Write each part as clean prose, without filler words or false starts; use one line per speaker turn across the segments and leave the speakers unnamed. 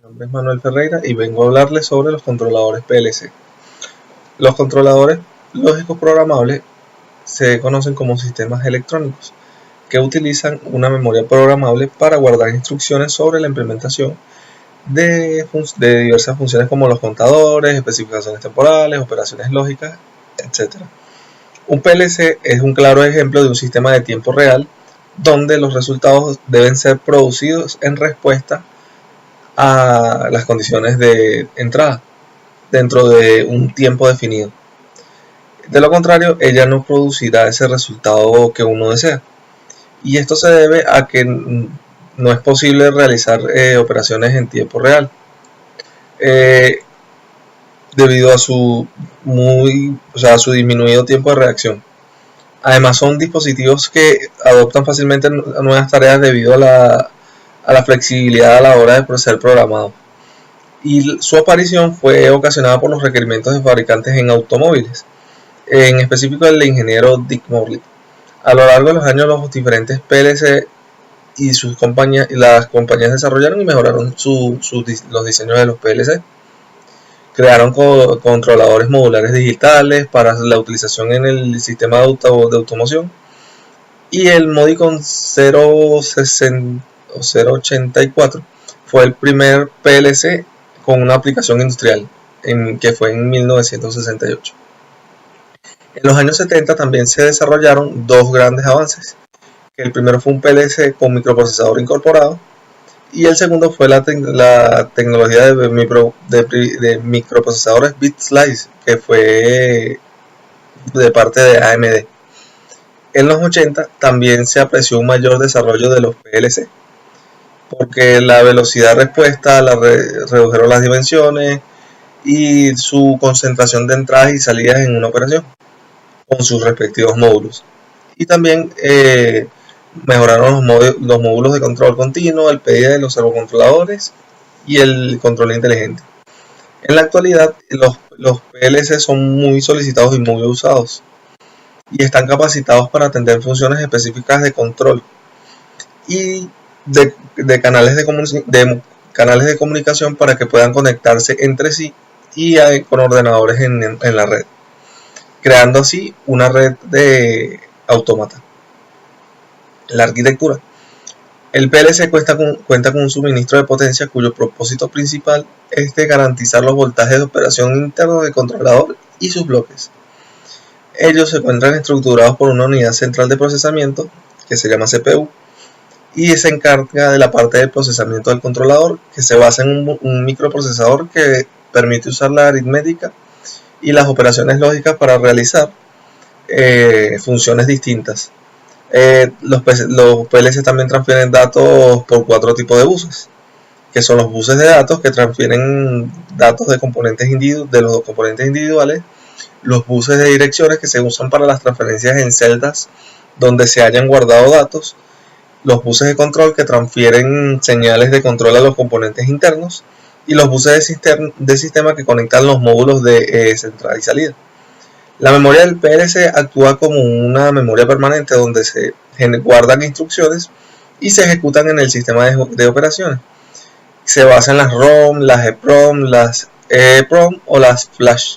nombre es Manuel Ferreira y vengo a hablarles sobre los controladores PLC. Los controladores lógicos programables se conocen como sistemas electrónicos que utilizan una memoria programable para guardar instrucciones sobre la implementación de diversas funciones como los contadores, especificaciones temporales, operaciones lógicas, etc. Un PLC es un claro ejemplo de un sistema de tiempo real donde los resultados deben ser producidos en respuesta a las condiciones de entrada dentro de un tiempo definido. De lo contrario, ella no producirá ese resultado que uno desea. Y esto se debe a que no es posible realizar operaciones en tiempo real debido a su disminuido tiempo de reacción. Además, son dispositivos que adoptan fácilmente nuevas tareas debido a la flexibilidad a la hora de ser programado. Y su aparición fue ocasionada por los requerimientos de fabricantes en automóviles, en específico el ingeniero Dick Morley. A lo largo de los años, los diferentes PLC y las compañías desarrollaron y mejoraron los diseños de los PLC. Crearon controladores modulares digitales para la utilización en el sistema de automoción. Y el Modicon 084 fue el primer PLC con una aplicación industrial, que fue en 1968. En los años 70 también se desarrollaron dos grandes avances. El primero fue un PLC con microprocesador incorporado y el segundo fue la tecnología de microprocesadores BitSlice, que fue de parte de AMD. En los 80 también se apreció un mayor desarrollo de los PLC, porque la velocidad de respuesta redujeron las dimensiones y su concentración de entradas y salidas en una operación con sus respectivos módulos. Y también mejoraron los módulos de control continuo, el PID de los servocontroladores y el control inteligente. En la actualidad, los PLC son muy solicitados y muy usados y están capacitados para atender funciones específicas de control y de canales de comunicación para que puedan conectarse entre sí y con ordenadores en la red, creando así una red de autómata. La arquitectura. El PLC cuenta con un suministro de potencia cuyo propósito principal es de garantizar los voltajes de operación internos del controlador y sus bloques. Ellos se encuentran estructurados por una unidad central de procesamiento que se llama CPU y se encarga de la parte del procesamiento del controlador, que se basa en un microprocesador que permite usar la aritmética y las operaciones lógicas para realizar funciones distintas. Los PLC también transfieren datos por 4 tipos de buses, que son los buses de datos que transfieren datos de los componentes individuales, los buses de direcciones que se usan para las transferencias en celdas donde se hayan guardado datos, los buses de control que transfieren señales de control a los componentes internos y los buses de sistema que conectan los módulos de entrada y salida. La memoria del PLC actúa como una memoria permanente donde se guardan instrucciones y se ejecutan en el sistema de operaciones. Se basa en las ROM, las EPROM, las EEPROM o las Flash.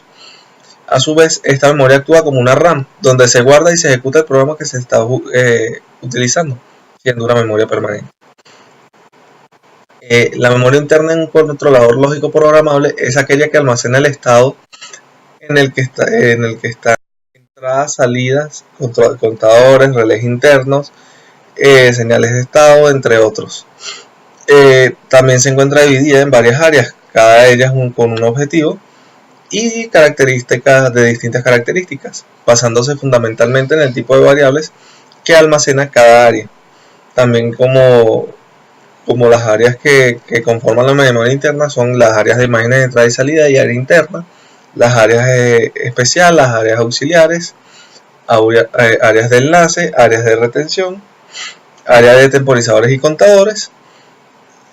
A su vez, esta memoria actúa como una RAM, donde se guarda y se ejecuta el programa que se está utilizando, siendo una memoria permanente. La memoria interna en un controlador lógico programable es aquella que almacena el estado en el que está entradas, salidas, contadores, relés internos, señales de estado, entre otros. También se encuentra dividida en varias áreas, cada de ellas con un objetivo y características de distintas características, basándose fundamentalmente en el tipo de variables que almacena cada área. También como las áreas que conforman la memoria interna son las áreas de imágenes de entrada y salida y área interna, las áreas especiales, las áreas auxiliares, áreas de enlace, áreas de retención, áreas de temporizadores y contadores,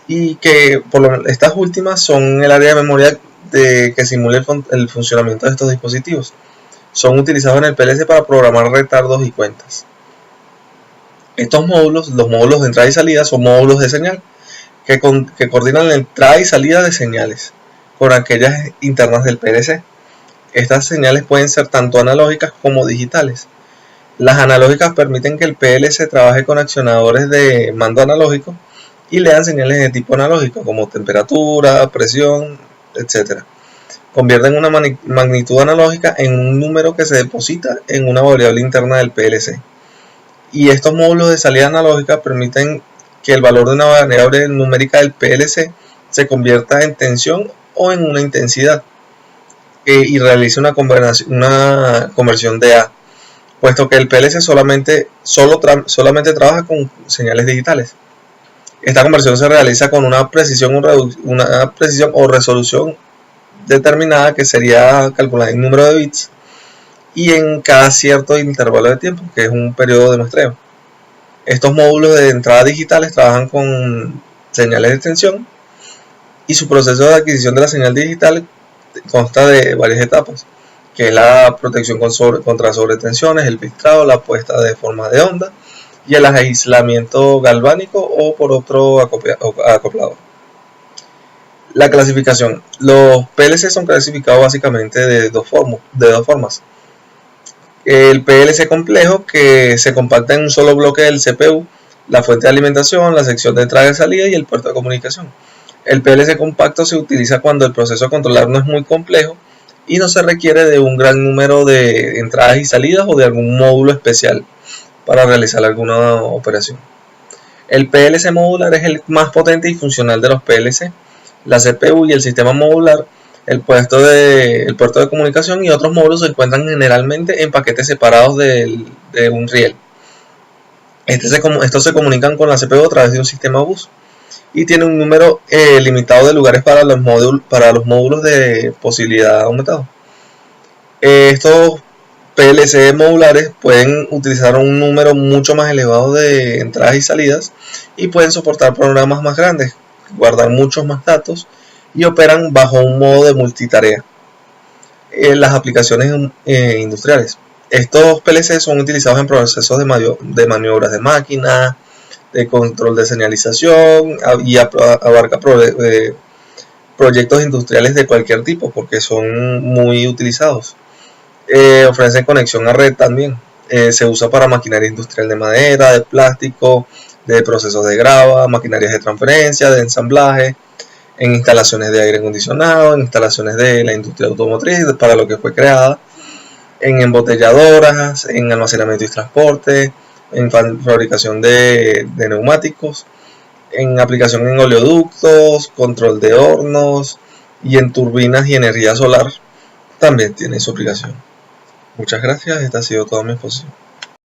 y que estas últimas son el área de memoria que simula el funcionamiento de estos dispositivos. Son utilizados en el PLC para programar retardos y cuentas. Estos módulos, los módulos de entrada y salida, son módulos de señal que coordinan la entrada y salida de señales con aquellas internas del PLC. Estas señales pueden ser tanto analógicas como digitales. Las analógicas permiten que el PLC trabaje con accionadores de mando analógico y lean señales de tipo analógico como temperatura, presión, etc. Convierten una magnitud analógica en un número que se deposita en una variable interna del PLC. Y estos módulos de salida analógica permiten que el valor de una variable numérica del PLC se convierta en tensión o en una intensidad y realice una conversión de A, puesto que el PLC solamente trabaja con señales digitales. Esta conversión se realiza con una precisión o resolución determinada, que sería calculada en número de bits y en cada cierto intervalo de tiempo, que es un periodo de muestreo. Estos módulos de entrada digitales trabajan con señales de tensión y su proceso de adquisición de la señal digital consta de varias etapas, que es la protección contra sobretensiones, el filtrado, la puesta de forma de onda y el aislamiento galvánico o por otro acoplador. La clasificación. Los PLC son clasificados básicamente de dos formas. El PLC complejo, que se compacta en un solo bloque del CPU, la fuente de alimentación, la sección de entrada y salida y el puerto de comunicación. El PLC compacto se utiliza cuando el proceso a controlar no es muy complejo y no se requiere de un gran número de entradas y salidas o de algún módulo especial para realizar alguna operación. El PLC modular es el más potente y funcional de los PLC. La CPU y el sistema modular, el puerto de comunicación y otros módulos se encuentran generalmente en paquetes separados de un riel. Estos se comunican con la CPU a través de un sistema bus y tiene un número limitado de lugares para los módulos de posibilidad aumentado. Estos PLC modulares pueden utilizar un número mucho más elevado de entradas y salidas y pueden soportar programas más grandes, guardar muchos más datos y operan bajo un modo de multitarea en las aplicaciones industriales. Estos PLC son utilizados en procesos de maniobras de máquina, de control de señalización y abarca proyectos industriales de cualquier tipo porque son muy utilizados. Ofrecen conexión a red también. Se usa para maquinaria industrial de madera, de plástico, de procesos de grava, maquinarias de transferencia, de ensamblaje, en instalaciones de aire acondicionado, en instalaciones de la industria automotriz para lo que fue creada, en embotelladoras, en almacenamiento y transporte, en fabricación de neumáticos, en aplicación en oleoductos, control de hornos y en turbinas y energía solar también tiene su aplicación. Muchas gracias, esta ha sido toda mi exposición.